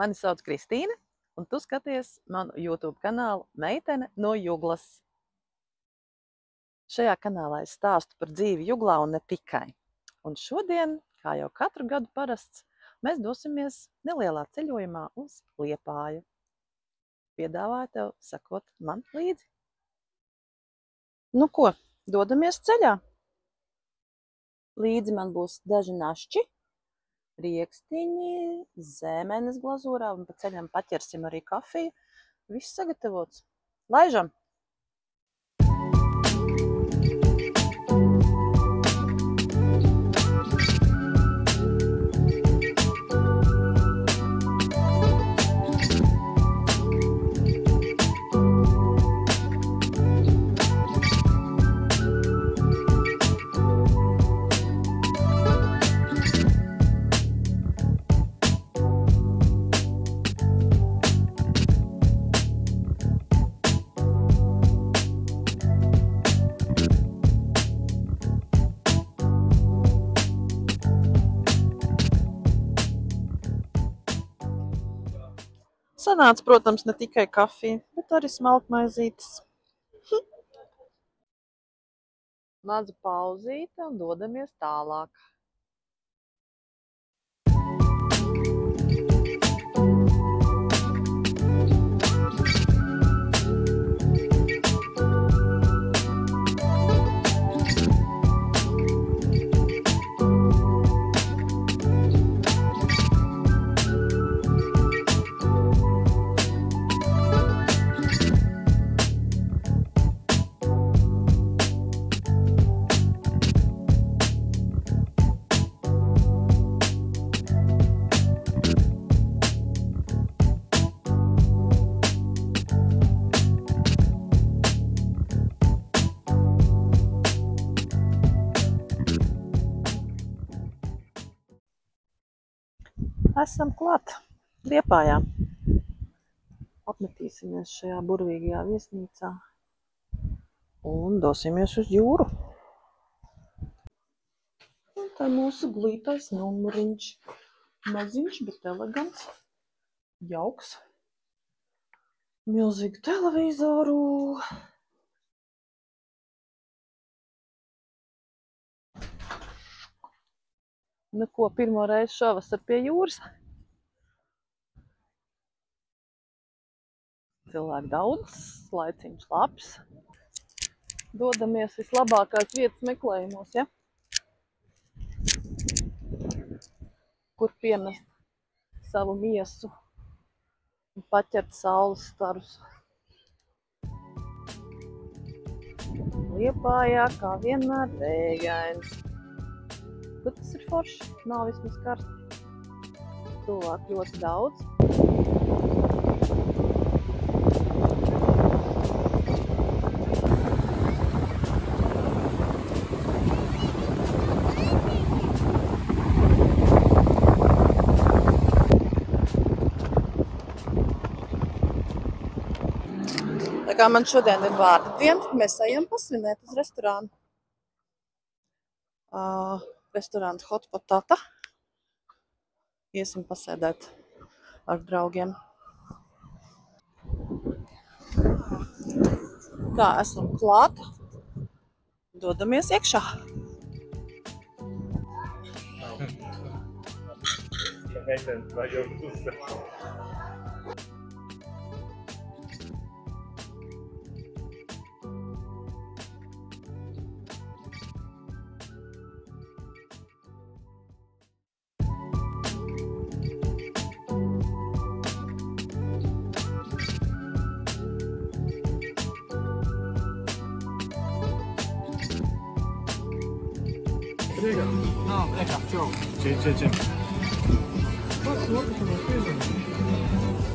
Mani sauc Kristīne, un tu skaties manu YouTube kanālu Meitene no Juglas. Šajā kanālā es stāstu par dzīvi Juglā un ne tikai. Un šodien, kā jau katru gadu parasts, mēs dosimies nelielā ceļojumā uz Liepāju. Piedāvāju tev sekot man līdzi. Nu ko, dodamies ceļā. Līdzi man būs daži našķi, riekstiņi, zemenes glazūrā, un pa ceļam paķersim arī kafiju. Viss sagatavots. Laižam! Sanāca, protams, ne tikai kafija, bet arī smalkmaizītes. Maza pauzīte un dodamies tālāk. Esam klāt Liepājā. Apmetīsimies šajā burvīgajā viesnīcā un dosimies uz jūru. Un tā mūsu glītais numuriņš. Maziņš, bet elegants, jauks. Milzīgu televizoru. Nu ko, pirmo reizi šovasar pie jūras. Cilvēku daudz, laiciņš labs. Dodamies vislabākās vietas meklējumos, ja? Kur piemest savu miesu un paķert saules starus. Liepājā kā vienmēr vējains. Bet tas ir forši, nav vismaz karsti. Cilvēku ļoti daudz. Tā kā man šodien ir vārda diena, mēs ejam pasvinēt uz restorānu. Restorāns Hot Potato. Iesim pasēdēt ar draugiem. Tā, esam klāt. Dodamies iekšā.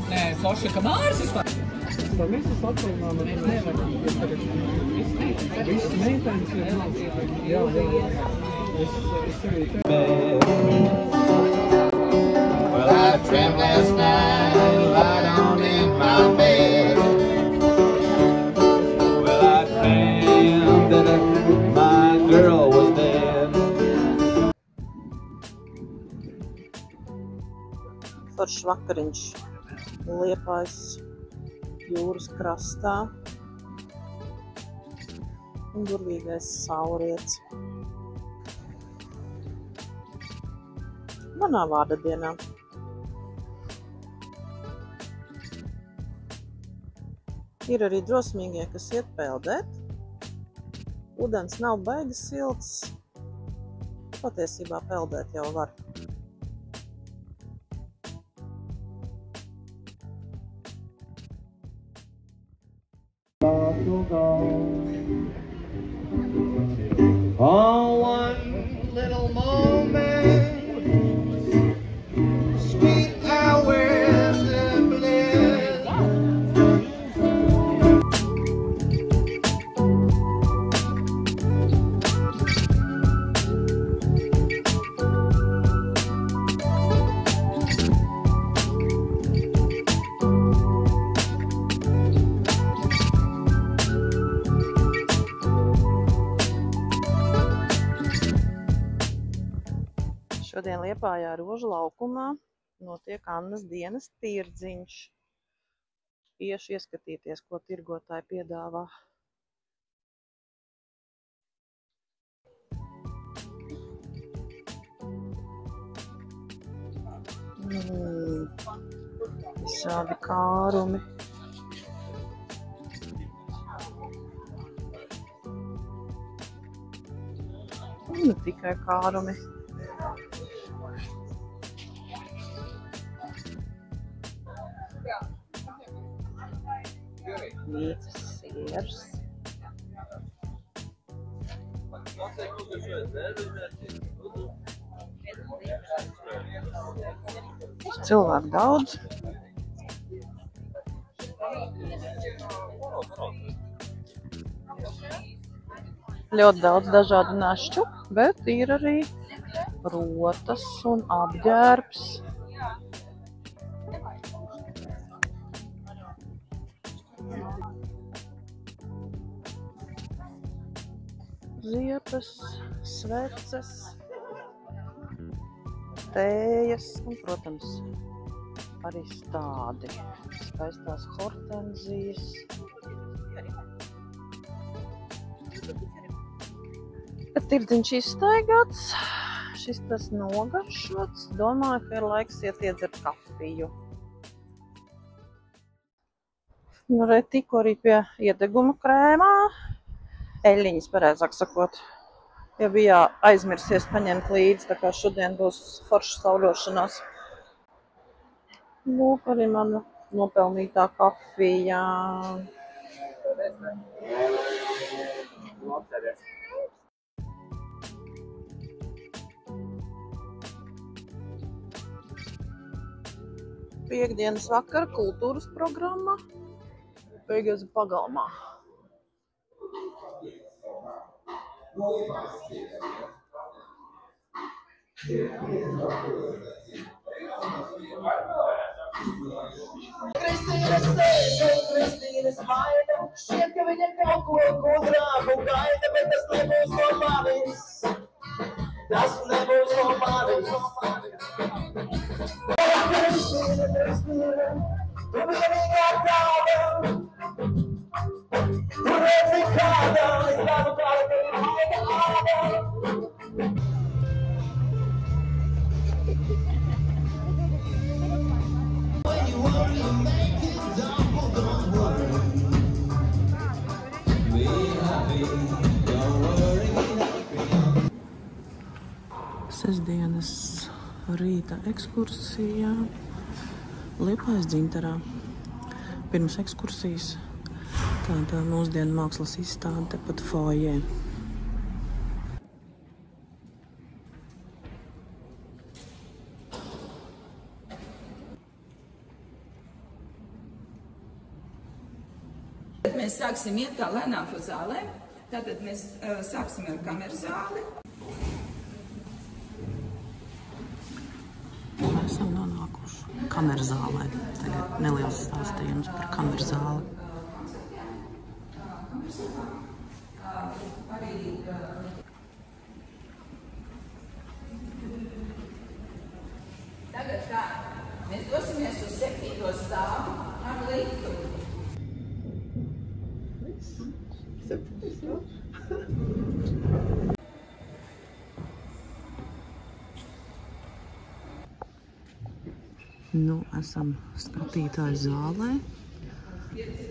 Nē, forši, ka Māris vispār. Mēs atvainām, mēs nevaram. Viss meitenes ir. Jā. Es arī Well, I dreamt last night, lied on in my bed. Well, I dreamt that my girl was dead. Forši foršs vakariņš Liepājas jūras krastā. Un burvīgais saulriets. Manā vārda dienā. Ir arī drosmīgie, kas iet peldēt. Ūdens nav baigi silts. Patiesībā peldēt jau var. For one little moment, sweet hours of bliss. Šodien Liepājā Rožu laukumā notiek Annas dienas tirdziņš. Iešu ieskatīties, ko tirgotāji piedāvā. Visādi kārumi. Un ne tikai kārumi. Līdzes siers. Cilvēku daudz. Ļoti daudz dažādu našķu, bet ir arī rotas un apģērbs. Ziepes, sveces, tējas un, protams, arī stādi. Skaistās hortenzijas. Tirdziņš izstaigāts, šis tas nogaršots. Domāju, ka ir laiks iet iedzert kafiju. Nu, tikko arī pie iedeguma krēmā. Eļļiņas, pareizāk sakot. Ja bija aizmirsies paņemt līdzi, tā kā šodien būs forša sauļošanās. Lūk, arī mana nopelnītā kafija. Piektdienas vakara kultūras programma beigas pagalmā. Kristīna smaida, šķiet, ka viņa kaut ko gudrāku gaida, bet tas nebūs no manis. Tas nebūs no manis. Kristīna, tu vienīgā tāda. Tu redzi kādā, es tādu kādu, ka ir maida āda. Sestdienas rīta ekskursijā Liepājas dzintarā. Pirms ekskursijas tāda mūsdienu mākslas izstāde tepat foajē. Tad mēs sāksim iet tā lēnām pa zālēm. Tātad mēs sāksim ar kameru zāli. Esam nonākuši kameru zālē. Tagad neliels stāstījums par kameru zāli. Tagad tā, Mēs dosimies uz 7. stāvu ar liftu. Nu, esam skatītāju zālē.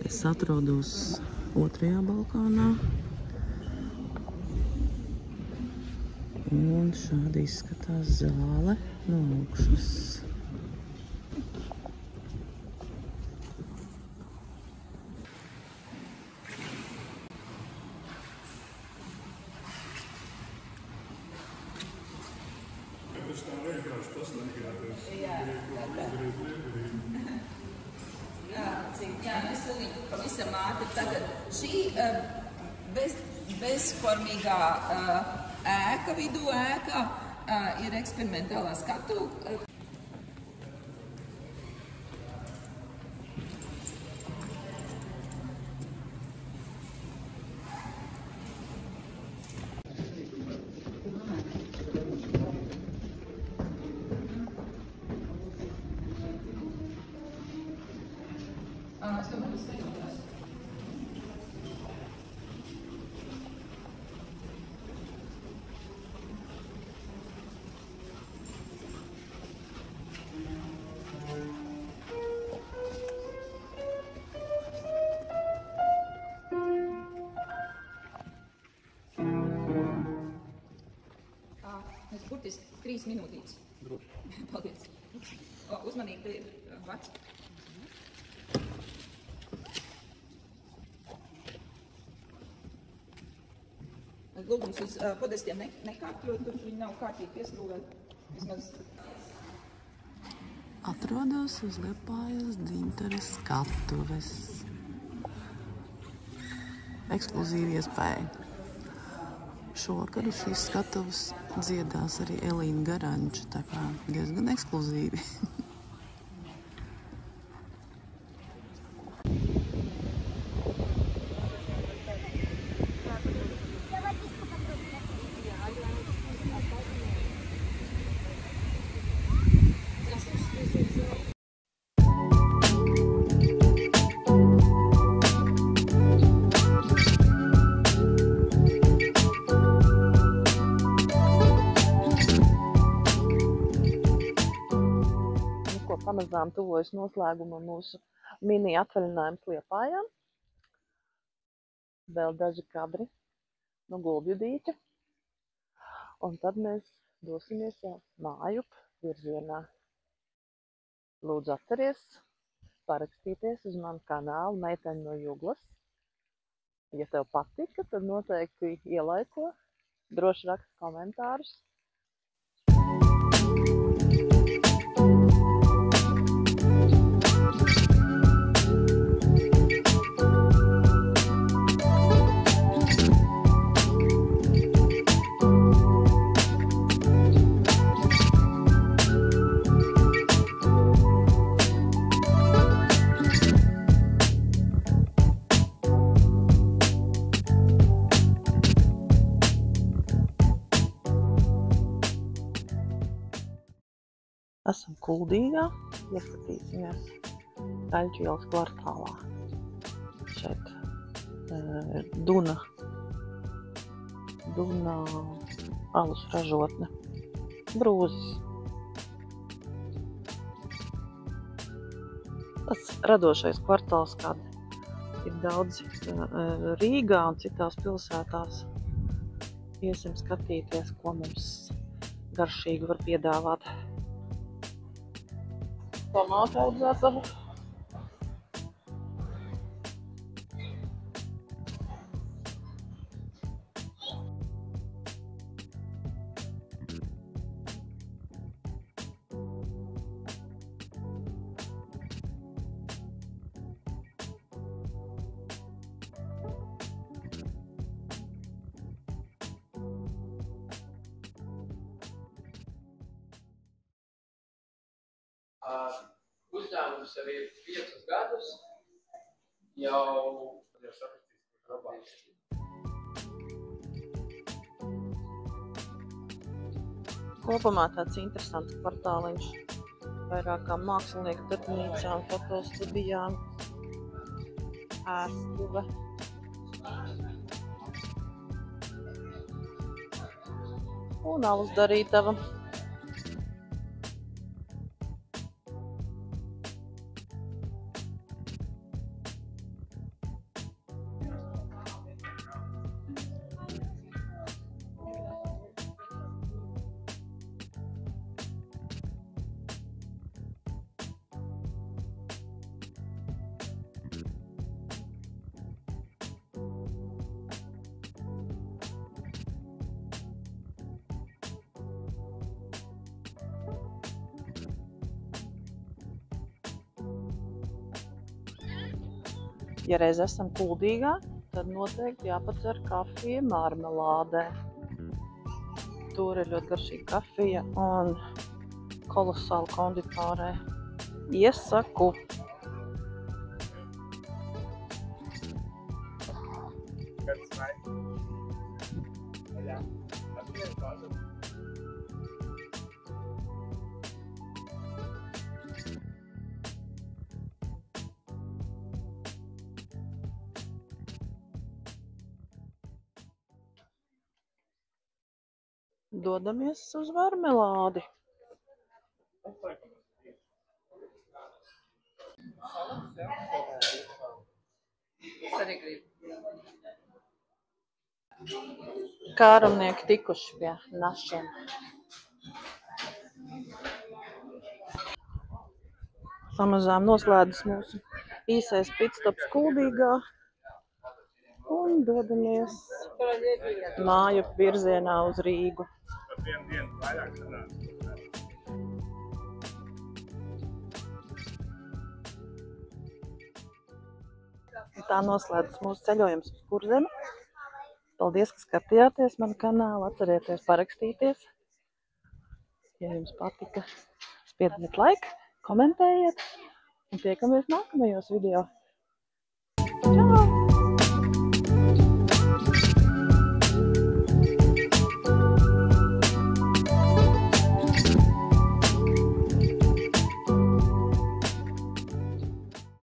Es atrodos 2. balkonā. Un šādi izskatās zāle no augšas. Jā, mēs tūlīt pavisam ātri tagad. Šī bezformīgā ēka, vidū ēka, ir eksperimentālā skatuve. Mēs burtiski 3 minūtītes. Paldies. Uzmanīgi, te ir vats. Lūgums uz podestiem nekārt, jo tur viņi nav kārtīgi pieskrūvēti. Vismaz. Atrodos uz Liepājas Dzintaras skatuves. Ekskluzīva iespēja. Šovakar uz šīs skatuves dziedās arī Elīna Garanča, tā kā diezgan ekskluzīvi. Pamazām tuvojas noslēguma mūsu mini atvaļinājums Liepājā. Vēl daži kadri no Gulbju dīķa. Un tad mēs dosimies jau mājup virzienā. Lūdzu atceries parakstīties uz manu kanālu Meiteņu no Juglas. Ja tev patika, tad noteikti ielaiko, droši raksti komentārus. Esam Kuldīgā, ieskatīsimies Daļģu ielas kvartālā. Šeit Duna alus ražotne, Brūzis. Tas radošais kvartāls, kad ir daudz Rīgā un citās pilsētās. Iesim skatīties, ko mums garšīgi var piedāvāt. Tomātu audzētava. Uzņēmums jau ir 5 gadus, jau sapratīsim labāk. Kopumā tāds interesants kvartāliņš. vairākām mākslinieku darbnīcām, fotostudijām, ēstuve. Un alus darītava. Ja reiz esam Kuldīgā, tad noteikti jāpadzer kafija marmelādē. Tur ir ļoti garšīga kafija un kolosāla konditorē. Iesaku! Dodamies uz marmelādi. Kārumnieki tikuši pie našiem. Pamazām noslēdzas mūsu īsais pitstops Kuldīgā un dodamies māju virzienā uz Rīgu. Tā noslēdzas mūsu ceļojums uz Kurzemi. Paldies, ka skatījāties manu kanālu. Atcerieties parakstīties. Ja jums patika, spiediet laiku, komentējiet un tiekamies nākamajos video.